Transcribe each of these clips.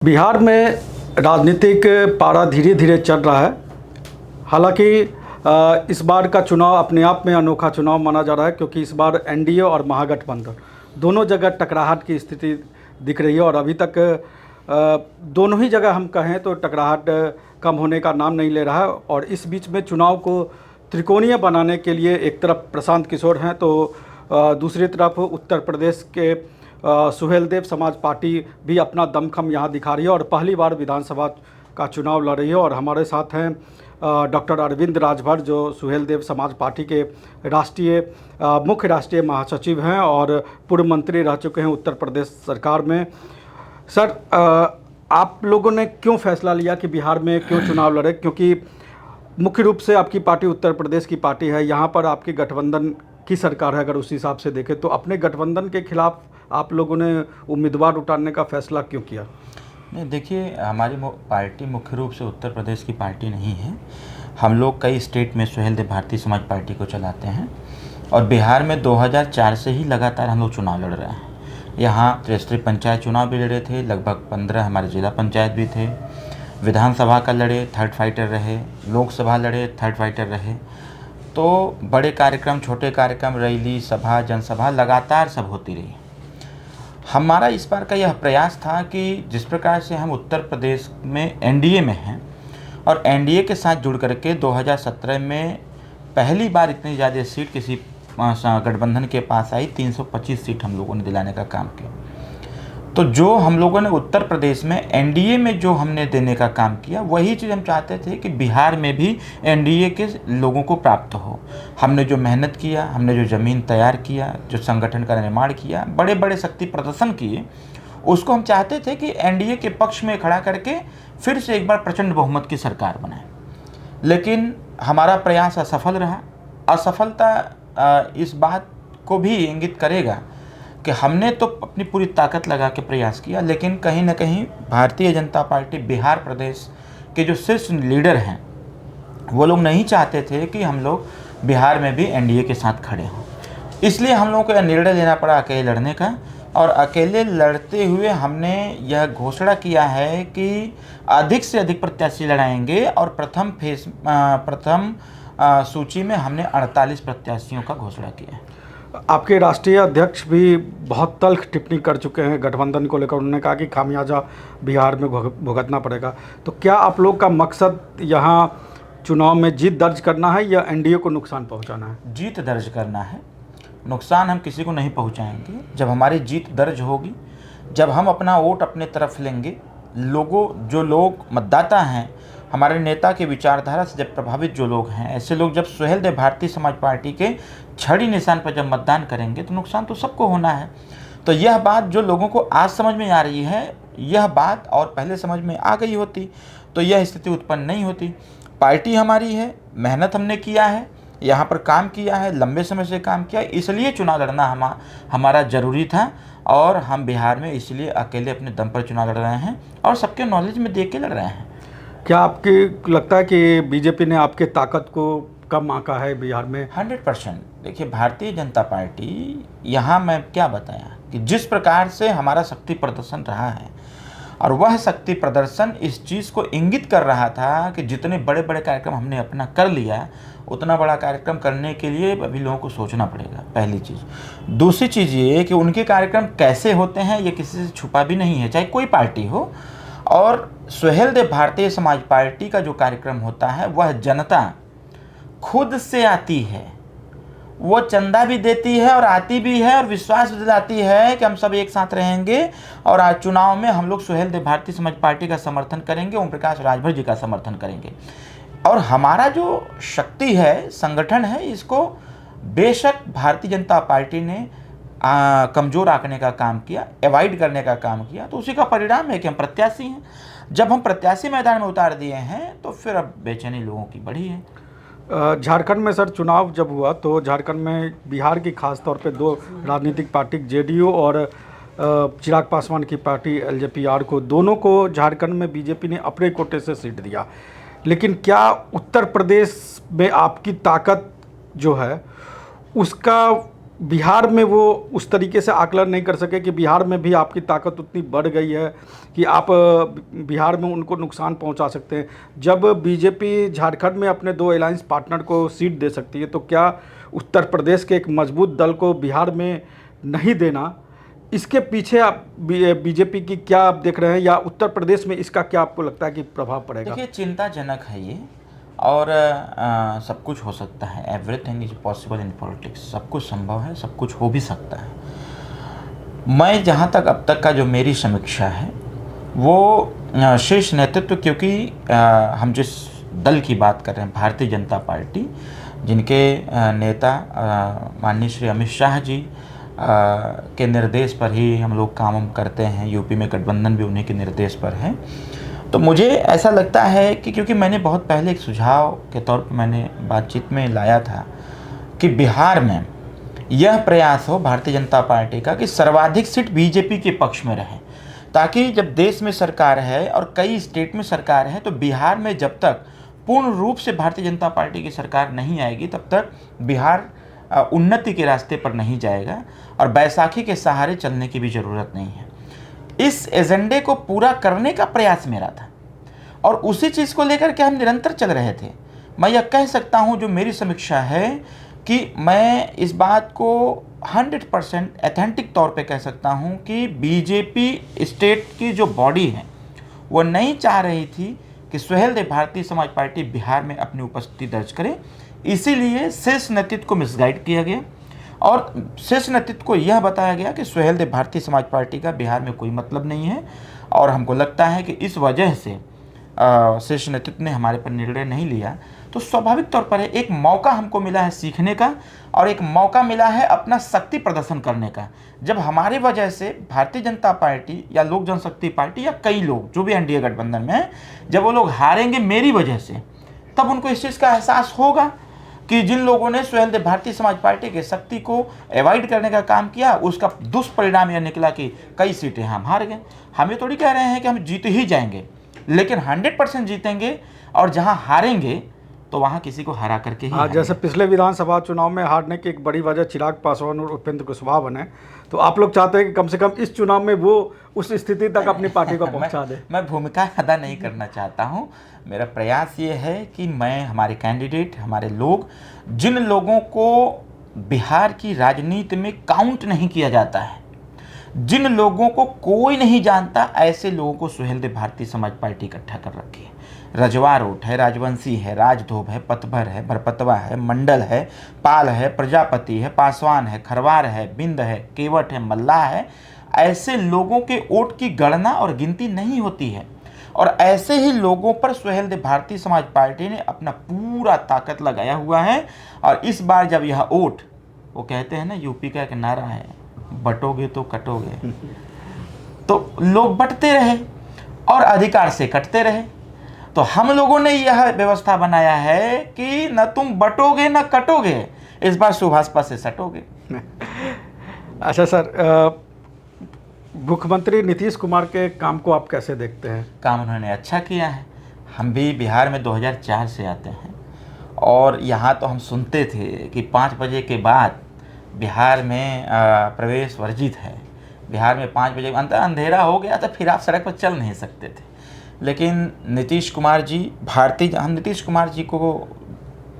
बिहार में राजनीतिक पारा धीरे धीरे चल रहा है। हालांकि इस बार का चुनाव अपने आप में अनोखा चुनाव माना जा रहा है, क्योंकि इस बार एनडीए और महागठबंधन दोनों जगह टकराहट की स्थिति दिख रही है। और अभी तक दोनों ही जगह हम कहें तो टकराहट कम होने का नाम नहीं ले रहा है। और इस बीच में चुनाव को त्रिकोणीय बनाने के लिए एक तरफ प्रशांत किशोर हैं तो दूसरी तरफ उत्तर प्रदेश के सुहेलदेव समाज पार्टी भी अपना दमखम यहाँ दिखा रही है और पहली बार विधानसभा का चुनाव लड़ रही है। और हमारे साथ हैं डॉक्टर अरविंद राजभर, जो सुहेलदेव समाज पार्टी के मुख्य राष्ट्रीय महासचिव हैं और पूर्व मंत्री रह चुके हैं उत्तर प्रदेश सरकार में। सर, आप लोगों ने क्यों फैसला लिया कि बिहार में क्यों चुनाव लड़े? क्योंकि मुख्य रूप से आपकी पार्टी उत्तर प्रदेश की पार्टी है, यहाँ पर आपकी गठबंधन की सरकार है। अगर उस हिसाब से देखें तो अपने गठबंधन के खिलाफ आप लोगों ने उम्मीदवार उतारने का फैसला क्यों किया? नहीं, देखिए, हमारी पार्टी मुख्य रूप से उत्तर प्रदेश की पार्टी नहीं है। हम लोग कई स्टेट में सुहेलदेव भारतीय समाज पार्टी को चलाते हैं और बिहार में 2004 से ही लगातार हम लोग चुनाव लड़ रहे हैं। यहाँ त्रिस्तरीय पंचायत चुनाव भी लड़े थे, लगभग 15 हमारे जिला पंचायत भी थे, विधानसभा का लड़े, थर्ड फाइटर रहे, लोकसभा लड़े, थर्ड फाइटर रहे। तो बड़े कार्यक्रम, छोटे कार्यक्रम, रैली, सभा, जनसभा लगातार सब होती रही। हमारा इस बार का यह प्रयास था कि जिस प्रकार से हम उत्तर प्रदेश में एनडीए में हैं और एनडीए के साथ जुड़ करके 2017 में पहली बार इतनी ज़्यादा सीट किसी गठबंधन के पास आई, 325 सीट हम लोगों ने दिलाने का काम किया। तो जो हम लोगों ने उत्तर प्रदेश में एनडीए में जो हमने देने का काम किया, वही चीज़ हम चाहते थे कि बिहार में भी एनडीए के लोगों को प्राप्त हो। हमने जो मेहनत किया, हमने जो ज़मीन तैयार किया, जो संगठन का निर्माण किया, बड़े बड़े शक्ति प्रदर्शन किए, उसको हम चाहते थे कि एनडीए के पक्ष में खड़ा करके फिर से एक बार प्रचंड बहुमत की सरकार बनाए। लेकिन हमारा प्रयास असफल रहा। असफलता इस बात को भी इंगित करेगा कि हमने तो अपनी पूरी ताकत लगा के प्रयास किया, लेकिन कहीं ना कहीं भारतीय जनता पार्टी बिहार प्रदेश के जो शीर्ष लीडर हैं वो लोग नहीं चाहते थे कि हम लोग बिहार में भी एनडीए के साथ खड़े हों। इसलिए हम लोगों को यह निर्णय लेना पड़ा अकेले लड़ने का। और अकेले लड़ते हुए हमने यह घोषणा किया है कि अधिक से अधिक प्रत्याशी लड़ाएंगे और प्रथम सूची में हमने 48 प्रत्याशियों का घोषणा किया है। आपके राष्ट्रीय अध्यक्ष भी बहुत तल्ख टिप्पणी कर चुके हैं गठबंधन को लेकर। उन्होंने कहा कि खामियाजा बिहार में भुगतना पड़ेगा। तो क्या आप लोग का मकसद यहाँ चुनाव में जीत दर्ज करना है या एनडीए को नुकसान पहुँचाना है? जीत दर्ज करना है, नुकसान हम किसी को नहीं पहुँचाएंगे। जब हमारी जीत दर्ज होगी, जब हम अपना वोट अपने तरफ लेंगे, जो लोग मतदाता हैं, हमारे नेता के विचारधारा से जब प्रभावित जो लोग हैं, ऐसे लोग जब सुहेलदेव भारतीय समाज पार्टी के छड़ी निशान पर जब मतदान करेंगे तो नुकसान तो सबको होना है। तो यह बात जो लोगों को आज समझ में आ रही है, यह बात और पहले समझ में आ गई होती तो यह स्थिति उत्पन्न नहीं होती। पार्टी हमारी है, मेहनत हमने किया है, यहाँ पर काम किया है, लंबे समय से काम किया, इसलिए चुनाव लड़ना हमारा ज़रूरी था। और हम बिहार में इसलिए अकेले अपने दम पर चुनाव लड़ रहे हैं और सबके नॉलेज में देख के लड़ रहे हैं। क्या आपकी लगता है कि बीजेपी ने आपके ताकत को कम आंका है बिहार में? 100%। देखिए, भारतीय जनता पार्टी, यहाँ मैं क्या बताया कि जिस प्रकार से हमारा शक्ति प्रदर्शन रहा है और वह शक्ति प्रदर्शन इस चीज़ को इंगित कर रहा था कि जितने बड़े बड़े कार्यक्रम हमने अपना कर लिया, उतना बड़ा कार्यक्रम करने के लिए अभी लोगों को सोचना पड़ेगा, पहली चीज़। दूसरी चीज़ ये कि उनके कार्यक्रम कैसे होते हैं ये किसी से छुपा भी नहीं है, चाहे कोई पार्टी हो। और सुहेलदेव भारतीय समाज पार्टी का जो कार्यक्रम होता है वह जनता खुद से आती है, वो चंदा भी देती है और आती भी है और विश्वास भी दिलाती है कि हम सब एक साथ रहेंगे और आज चुनाव में हम लोग सुहेलदेव भारतीय समाज पार्टी का समर्थन करेंगे, ओम प्रकाश राजभर जी का समर्थन करेंगे। और हमारा जो शक्ति है, संगठन है, इसको बेशक भारतीय जनता पार्टी ने कमज़ोर आंकने का काम किया, अवॉइड करने का काम किया, तो उसी का परिणाम है कि हम प्रत्याशी हैं। जब हम प्रत्याशी मैदान में उतार दिए हैं तो फिर अब बेचैनी लोगों की बढ़ी है। झारखंड में सर चुनाव जब हुआ तो झारखंड में बिहार की खास तौर पे दो राजनीतिक पार्टी जेडीयू और चिराग पासवान की पार्टी एलजेपीआर को, दोनों को झारखंड में बीजेपी ने अपने कोटे से सीट दिया। लेकिन क्या उत्तर प्रदेश में आपकी ताकत जो है उसका बिहार में वो उस तरीके से आकलन नहीं कर सके कि बिहार में भी आपकी ताकत उतनी बढ़ गई है कि आप बिहार में उनको नुकसान पहुंचा सकते हैं। जब बीजेपी झारखंड में अपने 2 अलायंस पार्टनर को सीट दे सकती है, तो क्या उत्तर प्रदेश के एक मजबूत दल को बिहार में नहीं देना, इसके पीछे आप बीजेपी की क्या आप देख रहे हैं, या उत्तर प्रदेश में इसका क्या आपको लगता है कि प्रभाव पड़ेगा? देखिए, चिंताजनक है ये, और सब कुछ हो सकता है। Everything is possible in politics. सब कुछ संभव है, सब कुछ हो भी सकता है। मैं जहाँ तक अब तक का जो मेरी समीक्षा है वो शीर्ष नेतृत्व, क्योंकि हम जिस दल की बात कर रहे हैं, भारतीय जनता पार्टी, जिनके नेता माननीय श्री अमित शाह जी के निर्देश पर ही हम लोग काम करते हैं। यूपी में गठबंधन भी उन्हीं के निर्देश पर है। तो मुझे ऐसा लगता है कि, क्योंकि मैंने बहुत पहले एक सुझाव के तौर पर मैंने बातचीत में लाया था कि बिहार में यह प्रयास हो भारतीय जनता पार्टी का कि सर्वाधिक सीट बीजेपी के पक्ष में रहे, ताकि जब देश में सरकार है और कई स्टेट में सरकार है, तो बिहार में जब तक पूर्ण रूप से भारतीय जनता पार्टी की सरकार नहीं आएगी, तब तक बिहार उन्नति के रास्ते पर नहीं जाएगा, और बैसाखी के सहारे चलने की भी ज़रूरत नहीं है। इस एजेंडे को पूरा करने का प्रयास मेरा था, और उसी चीज़ को लेकर के हम निरंतर चल रहे थे। मैं यह कह सकता हूं, जो मेरी समीक्षा है, कि मैं इस बात को 100% ऑथेंटिक तौर पे कह सकता हूं कि बीजेपी स्टेट की जो बॉडी है वो नहीं चाह रही थी कि सुहेलदेव भारतीय समाज पार्टी बिहार में अपनी उपस्थिति दर्ज करे। इसीलिए शीर्ष नेतृत्व को मिसगाइड किया गया, और शीर्ष नेतृत्व को यह बताया गया कि सुहेलदेव भारतीय समाज पार्टी का बिहार में कोई मतलब नहीं है। और हमको लगता है कि इस वजह से शीर्ष नेतृत्व ने हमारे पर निर्णय नहीं लिया। तो स्वाभाविक तौर पर एक मौका हमको मिला है सीखने का, और एक मौका मिला है अपना शक्ति प्रदर्शन करने का। जब हमारे वजह से भारतीय जनता पार्टी या लोक जनशक्ति पार्टी या कई लोग जो भी एनडीए गठबंधन में हैं, जब वो लोग हारेंगे मेरी वजह से, तब उनको इस चीज़ का एहसास होगा कि जिन लोगों ने सुहेलदेव भारतीय समाज पार्टी के शक्ति को अवॉइड करने का काम किया, उसका दुष्परिणाम यह निकला कि कई सीटें हम हार गए। हम ये थोड़ी कह रहे हैं कि हम जीत ही जाएंगे, लेकिन 100% जीतेंगे, और जहां हारेंगे तो वहां किसी को हरा करके ही हारेंगे। जैसे पिछले विधानसभा चुनाव में हारने की एक बड़ी वजह चिराग पासवान और उपेंद्र कुशवाहा बने, तो आप लोग चाहते हैं कि कम से कम इस चुनाव में वो उस स्थिति तक अपनी पार्टी को पहुंचा दे? मैं भूमिका अदा नहीं करना चाहता हूं। मेरा प्रयास ये है कि मैं, हमारे कैंडिडेट, हमारे लोग, जिन लोगों को बिहार की राजनीति में काउंट नहीं किया जाता है, जिन लोगों को कोई नहीं जानता, ऐसे लोगों को सुहेलदेव भारतीय समाज पार्टी इकट्ठा कर रखी है। रजवारोट है, राजवंशी है, राजधोब है, पतभर है, भरपतवा है, मंडल है, पाल है, प्रजापति है, पासवान है, खरवार है, बिंद है, केवट है, मल्लाह है। ऐसे लोगों के वोट की गणना और गिनती नहीं होती है, और ऐसे ही लोगों पर सुहेलदेव भारतीय समाज पार्टी ने अपना पूरा ताकत लगाया हुआ है। और इस बार जब यह वोट, वो कहते हैं ना, यूपी का एक नारा है, बटोगे तो कटोगे, तो लोग बटते रहे और अधिकार से कटते रहे। तो हम लोगों ने यह व्यवस्था बनाया है कि न तुम बटोगे न कटोगे, इस बार सुभाषपा से सटोगे। अच्छा सर, मुख्यमंत्री नीतीश कुमार के काम को आप कैसे देखते हैं? काम उन्होंने अच्छा किया है। हम भी बिहार में 2004 से आते हैं, और यहाँ तो हम सुनते थे कि 5 बजे के बाद बिहार में प्रवेश वर्जित है। बिहार में 5 बजे अंधेरा हो गया तो फिर आप सड़क पर चल नहीं सकते थे। लेकिन नीतीश कुमार जी, हम नीतीश कुमार जी को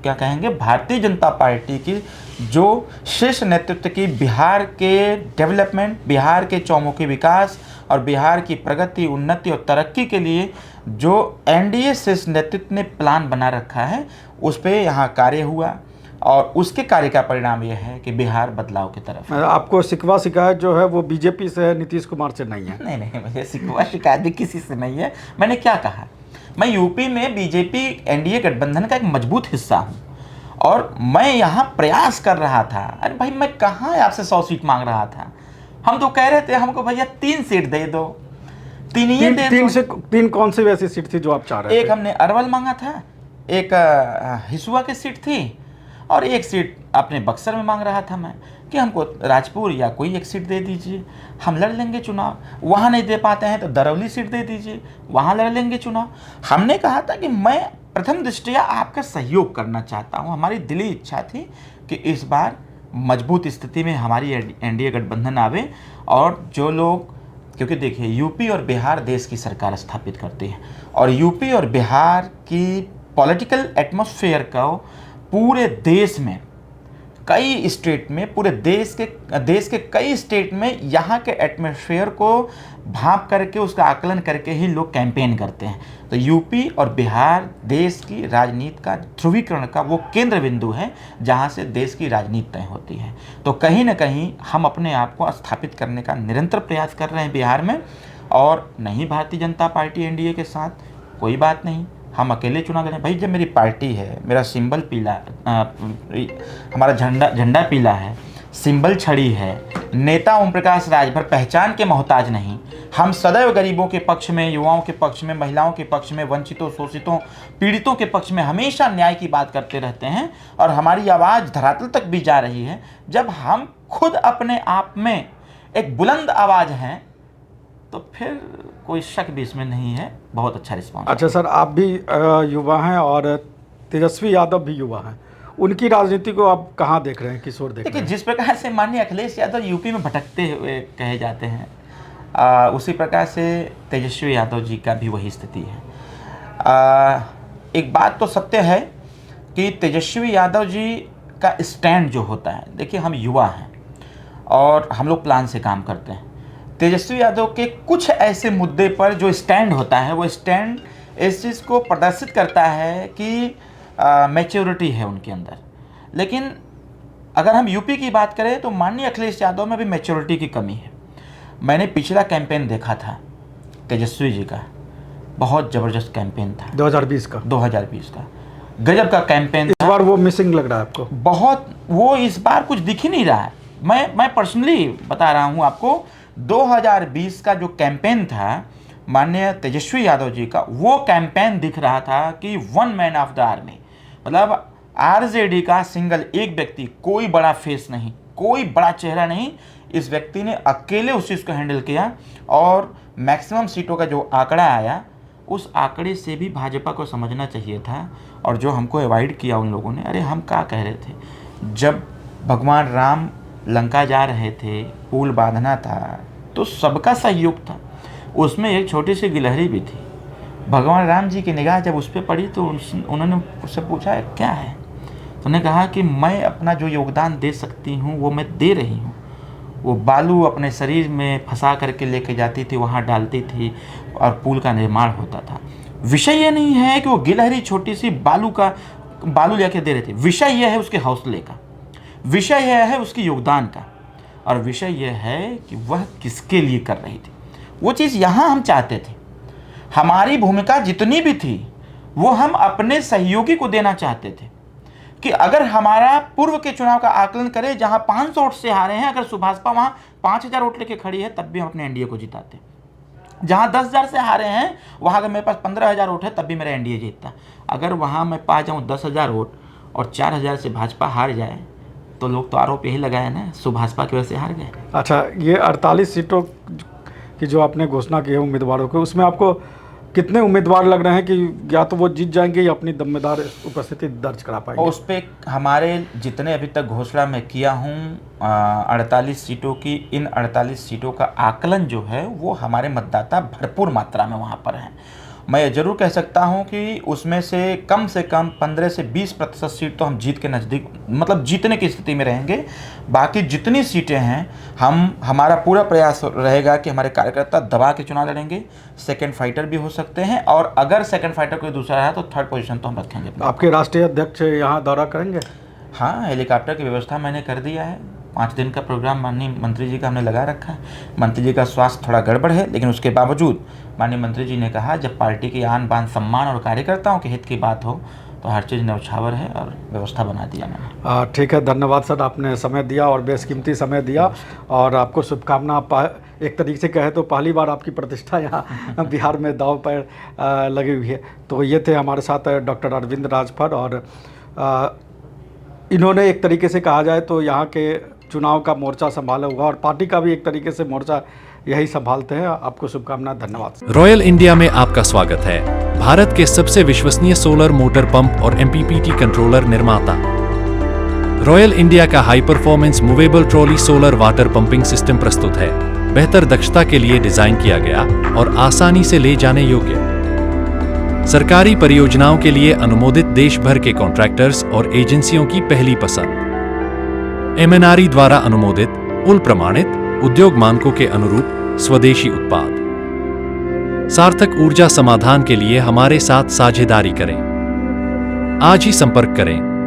क्या कहेंगे, भारतीय जनता पार्टी की जो शीर्ष नेतृत्व की बिहार के डेवलपमेंट, बिहार के चौमुखी विकास और बिहार की प्रगति, उन्नति और तरक्की के लिए जो एनडीए शीर्ष नेतृत्व ने प्लान बना रखा है, उस पर यहाँ कार्य हुआ, और उसके कार्य का परिणाम यह है कि बिहार बदलाव की तरफ है। आपको शिकवा शिकायत जो है वो बीजेपी से है, नीतीश कुमार से नहीं है? नहीं, मुझे शिकवा शिकायत भी किसी से नहीं है। मैंने क्या कहा, मैं यूपी में बीजेपी एनडीए गठबंधन का एक मजबूत हिस्सा हूँ, और मैं यहाँ प्रयास कर रहा था। अरे भाई, मैं कहाँ आपसे 100 सीट मांग रहा था? हम तो कह रहे थे हमको भैया 3 सीट दे दो, 3 ही दे दो। 3 कौन सी वैसी सीट थी जो आप चाह रहे थे? एक हमने अरवल मांगा था, एक हिसुआ की सीट थी, और एक सीट अपने बक्सर में मांग रहा था मैं, कि हमको राजपुर या कोई एक सीट दे दीजिए, हम लड़ लेंगे चुनाव। वहाँ नहीं दे पाते हैं तो दरौली सीट दे दीजिए, वहाँ लड़ लेंगे चुनाव। हमने कहा था कि मैं प्रथम दृष्टया आपका सहयोग करना चाहता हूँ। हमारी दिली इच्छा थी कि इस बार मजबूत स्थिति में हमारी एनडीए गठबंधन आवे, और जो लोग, क्योंकि देखिए यूपी और बिहार देश की सरकार स्थापित करती है, और यूपी और बिहार की पॉलिटिकल एटमॉस्फेयर को पूरे देश में कई स्टेट में, पूरे देश के कई स्टेट में यहाँ के एटमॉस्फेयर को भांप करके, उसका आकलन करके ही लोग कैंपेन करते हैं। तो यूपी और बिहार देश की राजनीति का ध्रुवीकरण का वो केंद्र बिंदु है जहाँ से देश की राजनीति तय होती है। तो कहीं ना कहीं हम अपने आप को स्थापित करने का निरंतर प्रयास कर रहे हैं बिहार में, और नहीं भारतीय जनता पार्टी एनडीए के साथ, कोई बात नहीं, हम अकेले चुनाव लड़ें। भाई जब मेरी पार्टी है, मेरा सिंबल पीला, हमारा झंडा पीला है, सिंबल छड़ी है, नेता ओम प्रकाश राजभर पहचान के मोहताज नहीं, हम सदैव गरीबों के पक्ष में, युवाओं के पक्ष में, महिलाओं के पक्ष में, वंचितों, शोषितों, पीड़ितों के पक्ष में हमेशा न्याय की बात करते रहते हैं, और हमारी आवाज़ धरातल तक भी जा रही है। जब हम खुद अपने आप में एक बुलंद आवाज़ हैं, तो फिर कोई शक भी इसमें नहीं है। बहुत अच्छा रिस्पॉन्स। अच्छा सर, आप भी युवा हैं और तेजस्वी यादव भी युवा हैं, उनकी राजनीति को आप कहाँ देख रहे हैं, किस ओर देख रहे देखिए, हैं? जिस प्रकार से माननीय अखिलेश यादव यूपी में भटकते हुए कहे जाते हैं, उसी प्रकार से तेजस्वी यादव जी का भी वही स्थिति है। एक बात तो सत्य है कि तेजस्वी यादव जी का स्टैंड जो होता है, देखिए हम युवा हैं और हम लोग प्लान से काम करते हैं। तेजस्वी यादव के कुछ ऐसे मुद्दे पर जो स्टैंड होता है, वो स्टैंड इस चीज़ को प्रदर्शित करता है कि मैच्योरिटी है उनके अंदर। लेकिन अगर हम यूपी की बात करें तो माननीय अखिलेश यादव में भी मैच्योरिटी की कमी है। मैंने पिछला कैंपेन देखा था तेजस्वी जी का, बहुत ज़बरदस्त कैंपेन था 2020 का गजब का कैंपेन। इस बार वो मिसिंग लग रहा है आपको? बहुत, वो इस बार कुछ दिख ही नहीं रहा है। मैं पर्सनली बता रहा हूँ आपको, 2020 का जो कैंपेन था माननीय तेजस्वी यादव जी का, वो कैंपेन दिख रहा था कि one man of the army, मतलब आरजेडी का सिंगल एक व्यक्ति, कोई बड़ा फेस नहीं, कोई बड़ा चेहरा नहीं, इस व्यक्ति ने अकेले उस चीज़ को हैंडल किया, और मैक्सिमम सीटों का जो आंकड़ा आया, उस आंकड़े से भी भाजपा को समझना चाहिए था। और जो हमको अवॉइड किया उन लोगों ने, अरे हम क्या कह रहे थे, जब भगवान राम लंका जा रहे थे, पुल बांधना था, तो सबका सहयोग था, उसमें एक छोटी सी गिलहरी भी थी। भगवान राम जी की निगाह जब उस पर पड़ी तो उन्होंने उससे पूछा क्या है, तो उन्होंने कहा कि मैं अपना जो योगदान दे सकती हूँ वो मैं दे रही हूँ। वो बालू अपने शरीर में फंसा करके लेके जाती थी, वहाँ डालती थी और पुल का निर्माण होता था। विषय ये नहीं है कि वो गिलहरी छोटी सी बालू लेके दे रही थी, विषय यह है उसके हौसले का, विषय यह है उसकी योगदान का, और विषय यह है कि वह किसके लिए कर रही थी। वो चीज़ यहाँ हम चाहते थे। हमारी भूमिका जितनी भी थी वो हम अपने सहयोगी को देना चाहते थे कि अगर हमारा पूर्व के चुनाव का आकलन करें, जहाँ 500 वोट से हारे हैं, अगर सुभाषपा वहाँ 5000 वोट लेके खड़ी है, तब भी हम अपने एनडीए को जिताते। जहाँ 10,000 से हारे हैं, वहाँ अगर मेरे पास 15,000 वोट है, तब भी मेरा एनडीए जीतता। अगर वहाँ मैं पा जाऊँ 10,000 वोट और 4,000 से भाजपा हार जाए, तो लोग तो आरोप यही लगाए ना, सुभाषपा की वजह से हार गए। अच्छा, ये 48 सीटों की जो आपने घोषणा की है उम्मीदवारों को, उसमें आपको कितने उम्मीदवार लग रहे हैं कि या तो वो जीत जाएंगे या अपनी दमदार उपस्थिति दर्ज करा पाएंगे? उस पर हमारे जितने अभी तक घोषणा मैं किया हूँ 48 सीटों की, इन 48 सीटों का आकलन जो है वो हमारे मतदाता भरपूर मात्रा में वहाँ पर हैं। मैं ये जरूर कह सकता हूँ कि उसमें से कम 15 से 20% सीट तो हम जीत के नज़दीक, मतलब जीतने की स्थिति में रहेंगे। बाकी जितनी सीटें हैं, हमारा पूरा प्रयास रहेगा कि हमारे कार्यकर्ता दबा के चुनाव लड़ेंगे। सेकंड फाइटर भी हो सकते हैं, और अगर सेकंड फाइटर कोई दूसरा है तो थर्ड पोजीशन तो हम रखेंगे। आपके राष्ट्रीय अध्यक्ष यहाँ दौरा करेंगे? हाँ, हेलीकॉप्टर की व्यवस्था मैंने कर दिया है। 5 दिन का प्रोग्राम माननीय मंत्री जी का हमने लगा रखा है। मंत्री जी का स्वास्थ्य थोड़ा गड़बड़ है, लेकिन उसके बावजूद माननीय मंत्री जी ने कहा जब पार्टी की आन बान सम्मान और कार्यकर्ताओं के हित की बात हो तो हर चीज़ न्यौछावर है, और व्यवस्था बना दिया मैंने। ठीक है, धन्यवाद सर, आपने समय दिया और बेशकीमती समय दिया, और आपको शुभकामना। एक तरीके से कहे तो पहली बार आपकी प्रतिष्ठा यहाँ बिहार में दांव पर लगी हुई है। तो ये थे हमारे साथ डॉक्टर अरविंद राजभर, और इन्होंने एक तरीके से कहा जाए तो यहाँ के चुनाव का मोर्चा संभाला हुआ, और पार्टी का भी एक तरीके से मोर्चा यही संभालते हैं। आपको शुभकामना, धन्यवाद। रॉयल इंडिया में आपका स्वागत है। भारत के सबसे विश्वसनीय सोलर मोटर पंप और एमपीपीटी कंट्रोलर निर्माता रॉयल इंडिया का high performance movable trolley solar water pumping system प्रस्तुत है। बेहतर दक्षता के लिए डिजाइन किया गया और आसानी से ले जाने योग्य। सरकारी परियोजनाओं के लिए अनुमोदित देश भर के कॉन्ट्रैक्टर्स और एजेंसियों की पहली पसंद। MNRE द्वारा अनुमोदित, उल प्रमाणित, उद्योग मानकों के अनुरूप स्वदेशी उत्पाद। सार्थक ऊर्जा समाधान के लिए हमारे साथ साझेदारी करें। आज ही संपर्क करें।